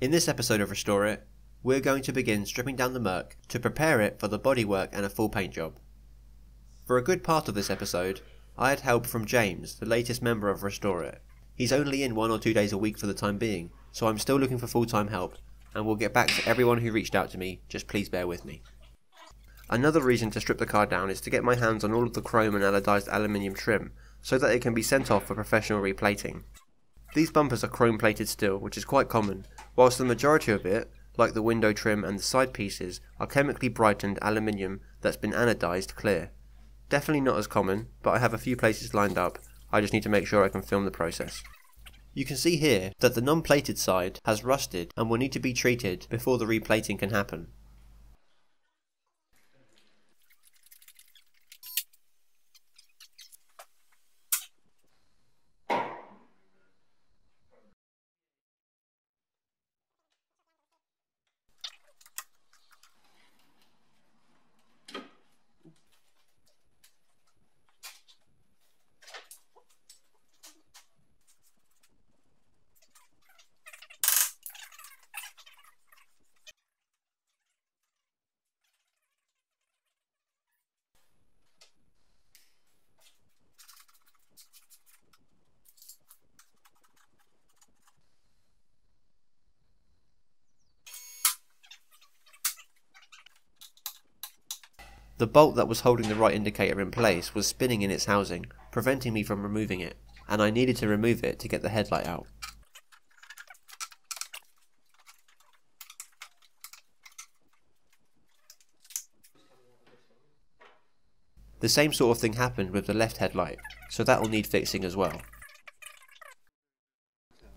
In this episode of Restore It, we're going to begin stripping down the Merc to prepare it for the bodywork and a full paint job. For a good part of this episode, I had help from James, the latest member of Restore It. He's only in 1 or 2 days a week for the time being, so I'm still looking for full-time help, and we'll get back to everyone who reached out to me, just please bear with me. Another reason to strip the car down is to get my hands on all of the chrome and anodized aluminium trim, so that it can be sent off for professional replating. These bumpers are chrome plated still, which is quite common, whilst the majority of it, like the window trim and the side pieces, are chemically brightened aluminium that's been anodized clear. Definitely not as common, but I have a few places lined up. I just need to make sure I can film the process. You can see here that the non-plated side has rusted and will need to be treated before the replating can happen. The bolt that was holding the right indicator in place was spinning in its housing, preventing me from removing it, and I needed to remove it to get the headlight out. The same sort of thing happened with the left headlight, so that will need fixing as well.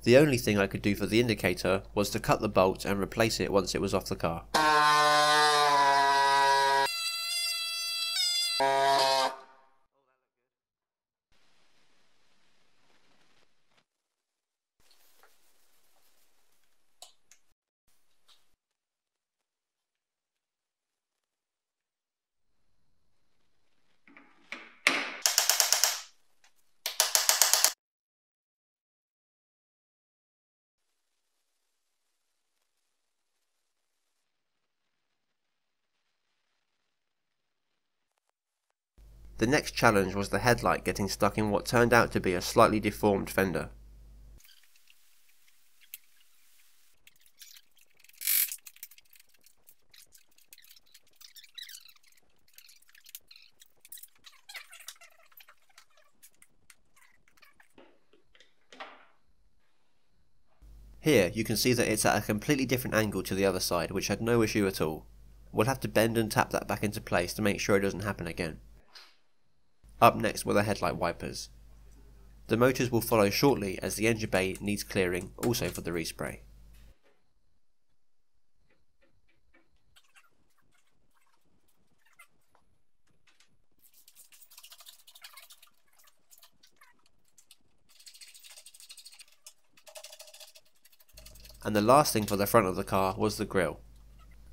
The only thing I could do for the indicator was to cut the bolt and replace it once it was off the car. The next challenge was the headlight getting stuck in what turned out to be a slightly deformed fender. Here you can see that it's at a completely different angle to the other side, which had no issue at all. We'll have to bend and tap that back into place to make sure it doesn't happen again. Up next were the headlight wipers. The motors will follow shortly as the engine bay needs clearing, also for the respray. And the last thing for the front of the car was the grille.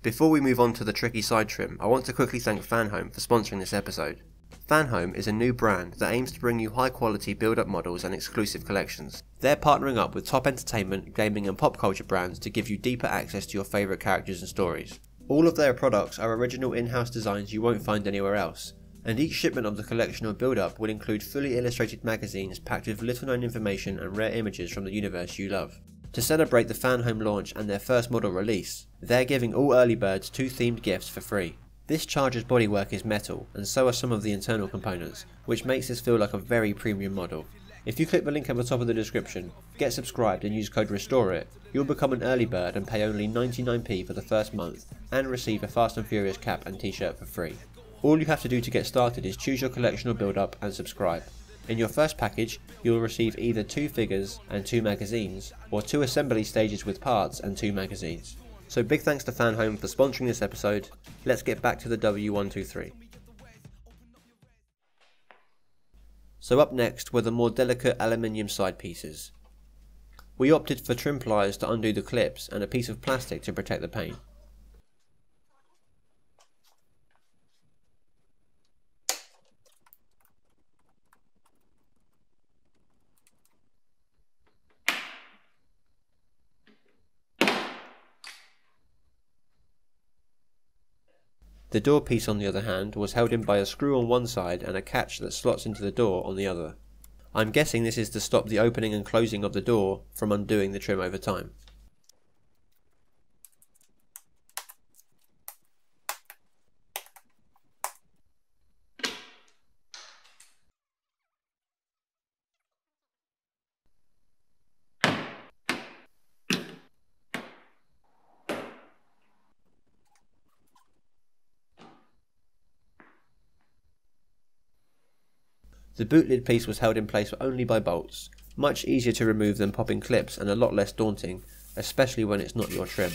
Before we move on to the tricky side trim, I want to quickly thank Fanhome for sponsoring this episode. Fanhome is a new brand that aims to bring you high quality build-up models and exclusive collections. They're partnering up with top entertainment, gaming and pop culture brands to give you deeper access to your favourite characters and stories. All of their products are original in-house designs you won't find anywhere else, and each shipment of the collection or build-up will include fully illustrated magazines packed with little known information and rare images from the universe you love. To celebrate the Fanhome launch and their first model release, they're giving all early birds 2 themed gifts for free. This Charger's bodywork is metal, and so are some of the internal components, which makes this feel like a very premium model. If you click the link at the top of the description, get subscribed and use code RESTOREIT, you'll become an early bird and pay only 99p for the first month, and receive a Fast and Furious cap and t-shirt for free. All you have to do to get started is choose your collection or build up and subscribe. In your first package, you'll receive either 2 figures and 2 magazines, or 2 assembly stages with parts and 2 magazines. So big thanks to Fanhome for sponsoring this episode. Let's get back to the W123. So up next were the more delicate aluminium side pieces. We opted for trim pliers to undo the clips and a piece of plastic to protect the paint. The door piece on the other hand was held in by a screw on one side and a catch that slots into the door on the other. I'm guessing this is to stop the opening and closing of the door from undoing the trim over time. The boot lid piece was held in place only by bolts, much easier to remove than popping clips and a lot less daunting, especially when it's not your trim.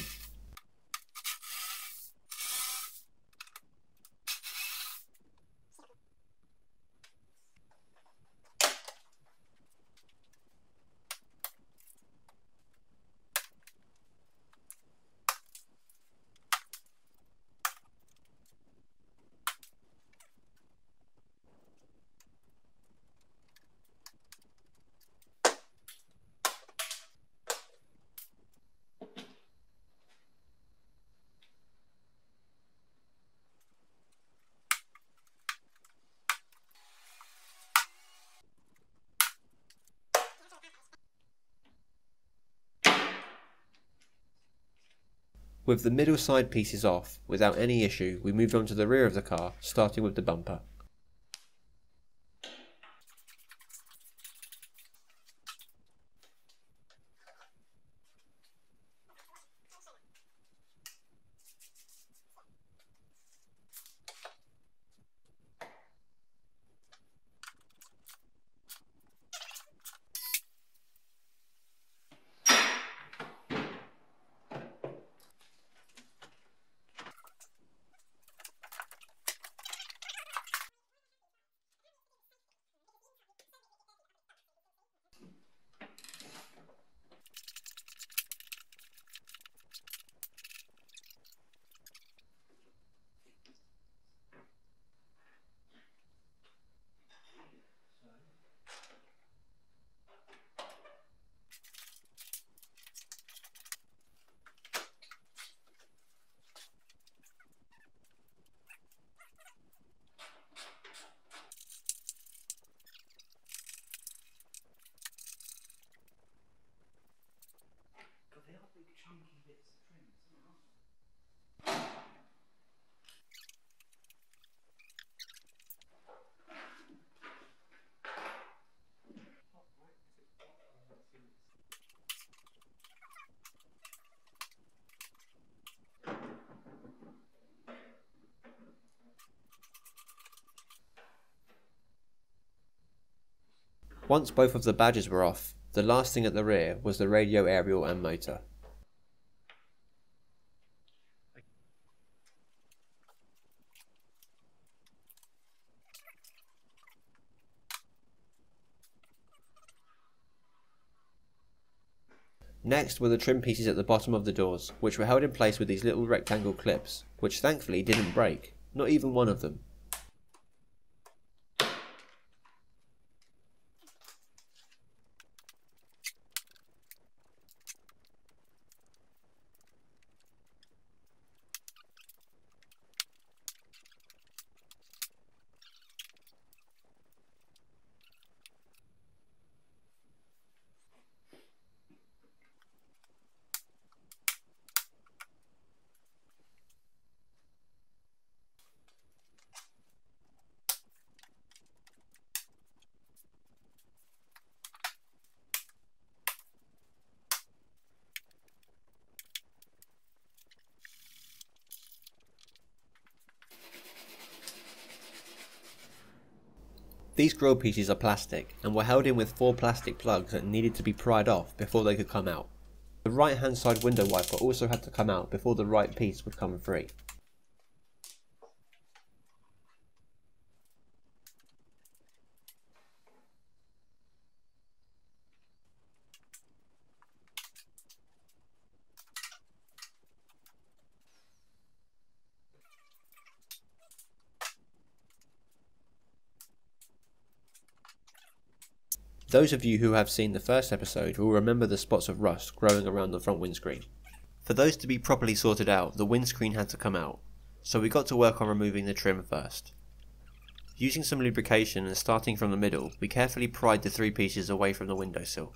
With the middle side pieces off, without any issue, we moved on to the rear of the car, starting with the bumper. Once both of the badges were off, the last thing at the rear was the radio aerial and motor. Next were the trim pieces at the bottom of the doors, which were held in place with these little rectangle clips, which thankfully didn't break, not even one of them. These grille pieces are plastic and were held in with 4 plastic plugs that needed to be pried off before they could come out. The right hand side window wiper also had to come out before the right piece would come free. Those of you who have seen the first episode will remember the spots of rust growing around the front windscreen. For those to be properly sorted out, the windscreen had to come out. so we got to work on removing the trim first. Using some lubrication and starting from the middle, we carefully pried the 3 pieces away from the windowsill.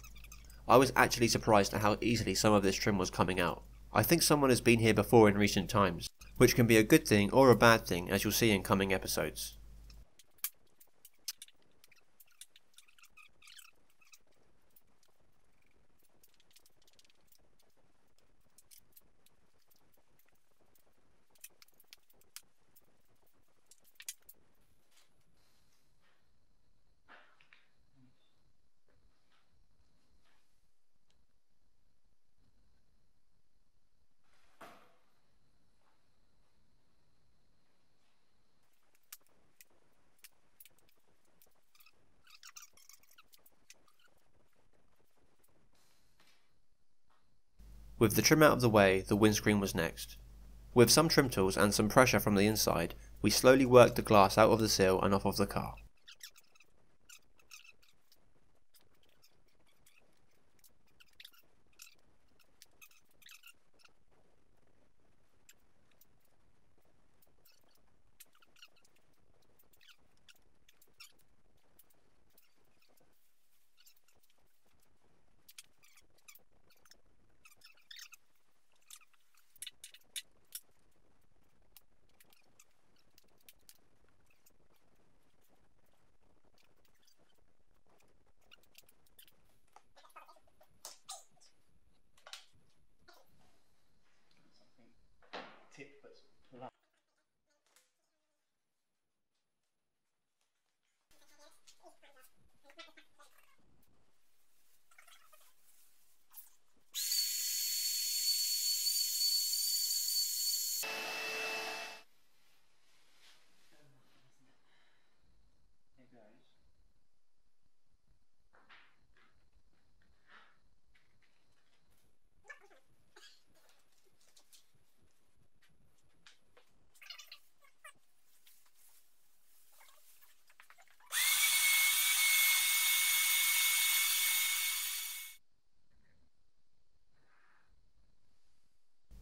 I was actually surprised at how easily some of this trim was coming out. I think someone has been here before in recent times, which can be a good thing or a bad thing, as you'll see in coming episodes. With the trim out of the way, the windscreen was next. With some trim tools and some pressure from the inside, we slowly worked the glass out of the sill and off of the car.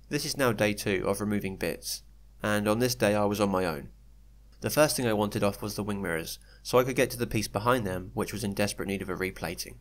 This is now day 2 of removing bits, and on this day I was on my own. The first thing I wanted off was the wing mirrors, so I could get to the piece behind them, which was in desperate need of a replating.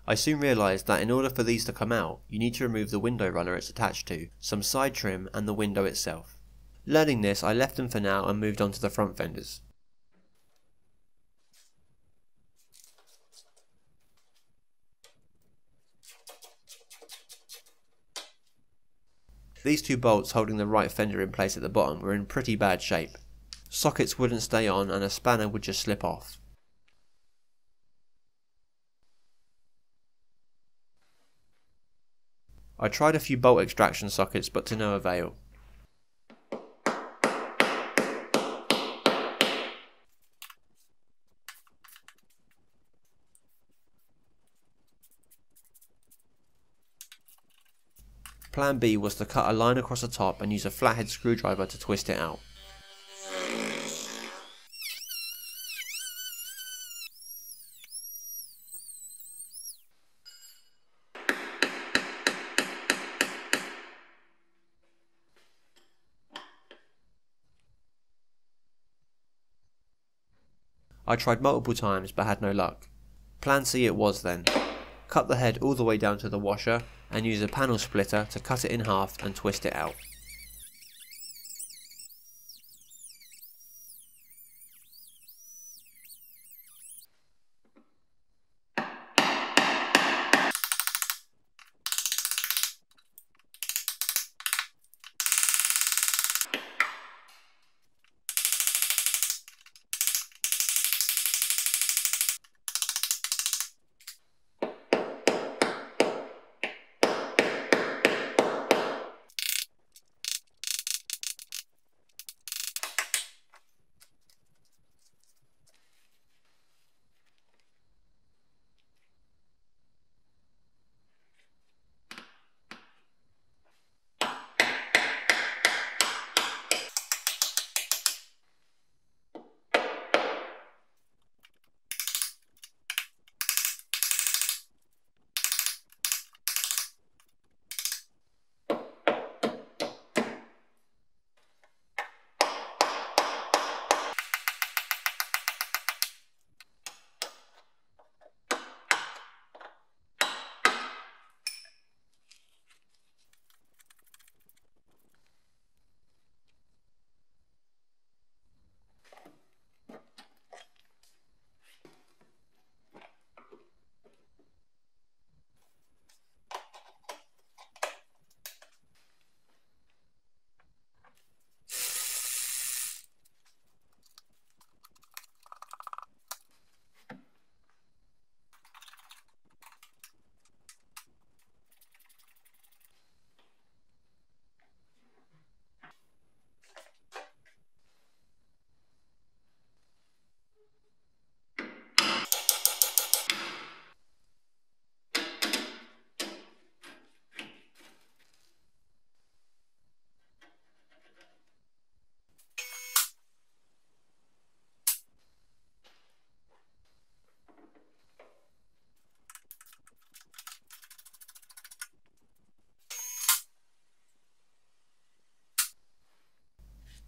I soon realised that in order for these to come out, you need to remove the window runner it's attached to, some side trim and the window itself. Learning this, I left them for now and moved on to the front fenders. These 2 bolts holding the right fender in place at the bottom were in pretty bad shape. Sockets wouldn't stay on and a spanner would just slip off. I tried a few bolt extraction sockets but to no avail. Plan B was to cut a line across the top and use a flathead screwdriver to twist it out. I tried multiple times but had no luck. Plan C it was then. Cut the head all the way down to the washer and use a panel splitter to cut it in half and twist it out.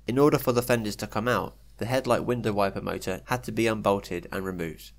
In order for the fenders to come out, the headlight window wiper motor had to be unbolted and removed.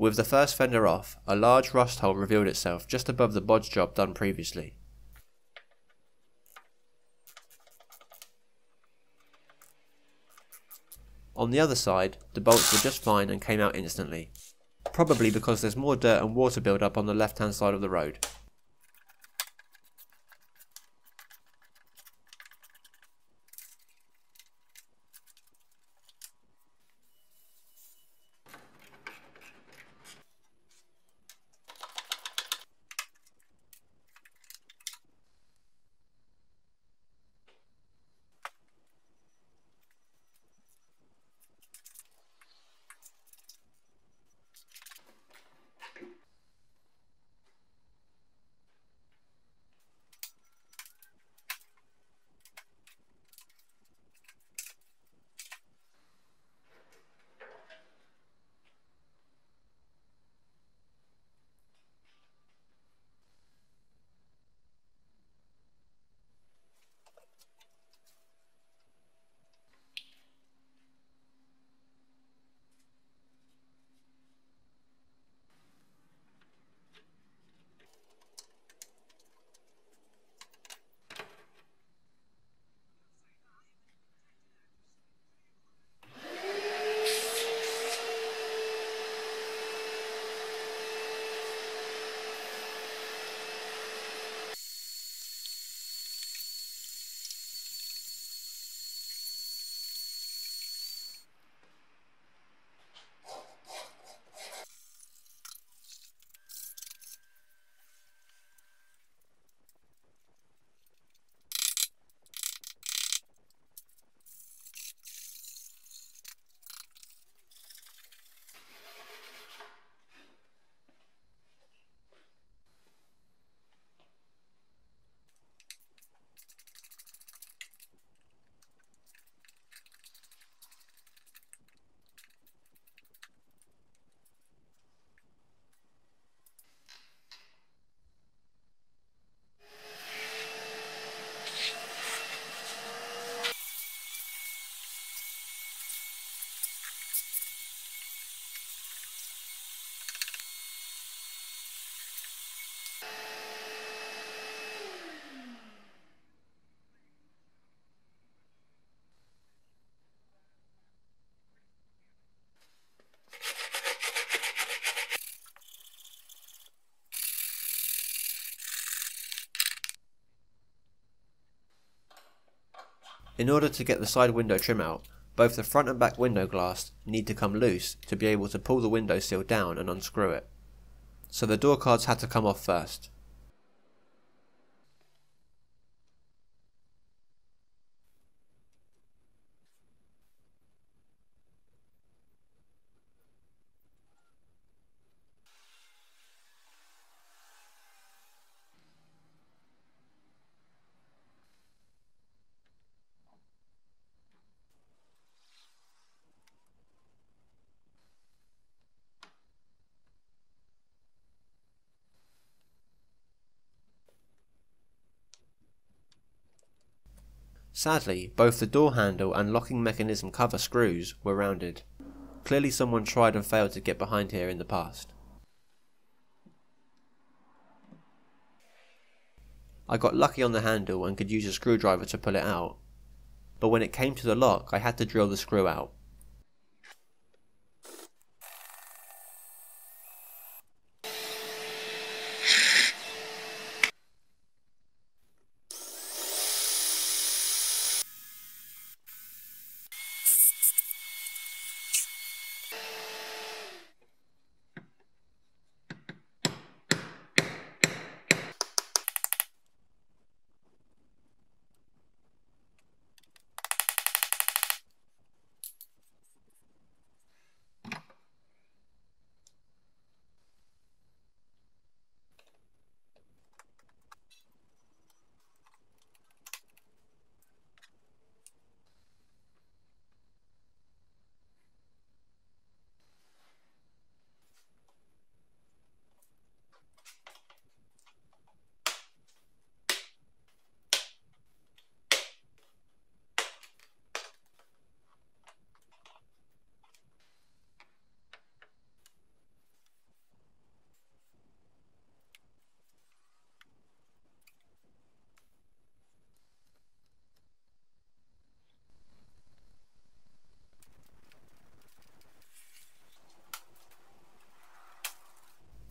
With the first fender off, a large rust hole revealed itself just above the bodge job done previously. On the other side, the bolts were just fine and came out instantly, probably because there's more dirt and water build up on the left hand side of the road. In order to get the side window trim out, both the front and back window glass need to come loose to be able to pull the window sill down and unscrew it. So the door cards had to come off first. Sadly, both the door handle and locking mechanism cover screws were rounded. Clearly someone tried and failed to get behind here in the past. I got lucky on the handle and could use a screwdriver to pull it out, but when it came to the lock I had to drill the screw out.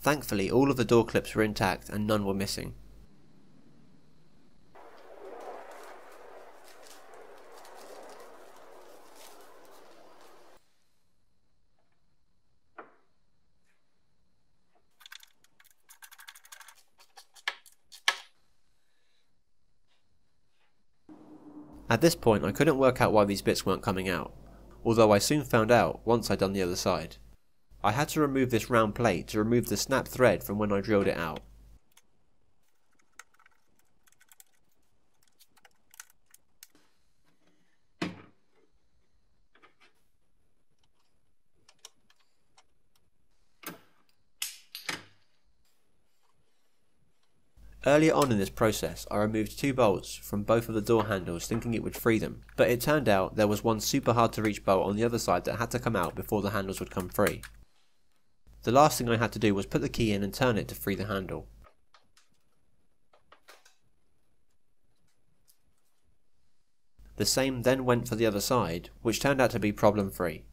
Thankfully all of the door clips were intact and none were missing. At this point I couldn't work out why these bits weren't coming out, although I soon found out once I'd done the other side. I had to remove this round plate to remove the snap thread from when I drilled it out. Earlier on in this process I removed 2 bolts from both of the door handles thinking it would free them, but it turned out there was one super hard to reach bolt on the other side that had to come out before the handles would come free. The last thing I had to do was put the key in and turn it to free the handle. The same then went for the other side, which turned out to be problem free.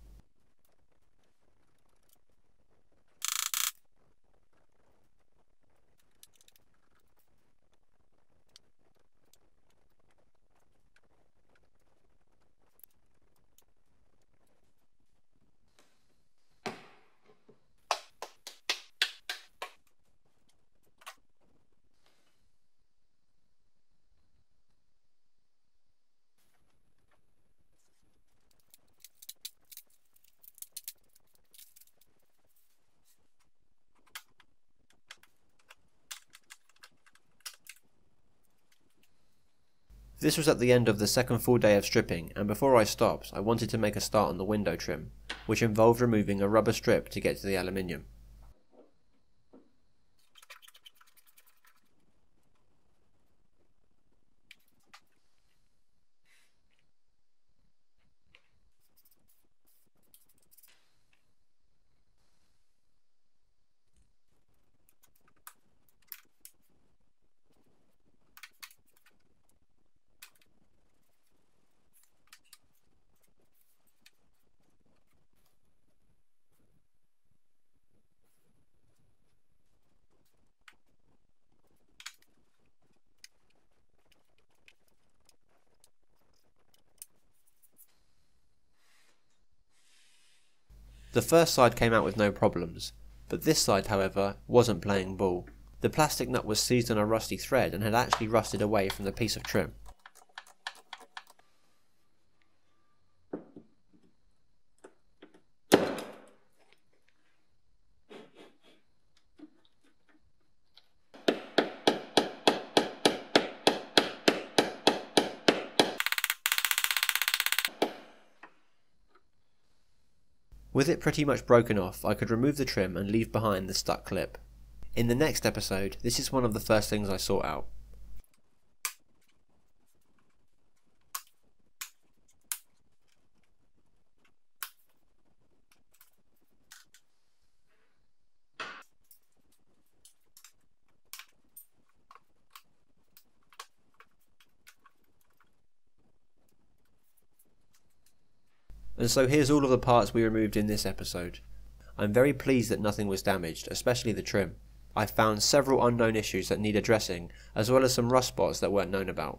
This was at the end of the second full day of stripping, and before I stopped I wanted to make a start on the window trim, which involved removing a rubber strip to get to the aluminium. The first side came out with no problems, but this side however wasn't playing ball. The plastic nut was seized on a rusty thread and had actually rusted away from the piece of trim. With it pretty much broken off, I could remove the trim and leave behind the stuck clip. In the next episode, this is one of the first things I sort out. And so here's all of the parts we removed in this episode. I'm very pleased that nothing was damaged, especially the trim. I found several unknown issues that need addressing, as well as some rust spots that weren't known about.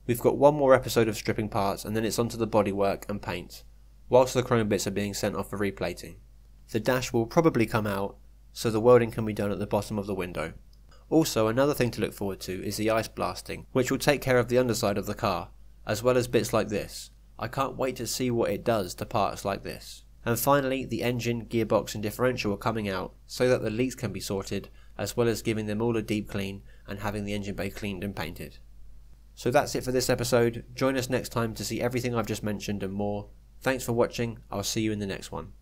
We've got one more episode of stripping parts and then it's onto the bodywork and paint, whilst the chrome bits are being sent off for replating. The dash will probably come out, so the welding can be done at the bottom of the window. Also, another thing to look forward to is the ice blasting, which will take care of the underside of the car, as well as bits like this. I can't wait to see what it does to parts like this. And finally, the engine, gearbox and differential are coming out so that the leaks can be sorted, as well as giving them all a deep clean and having the engine bay cleaned and painted. So that's it for this episode. Join us next time to see everything I've just mentioned and more. Thanks for watching. I'll see you in the next one.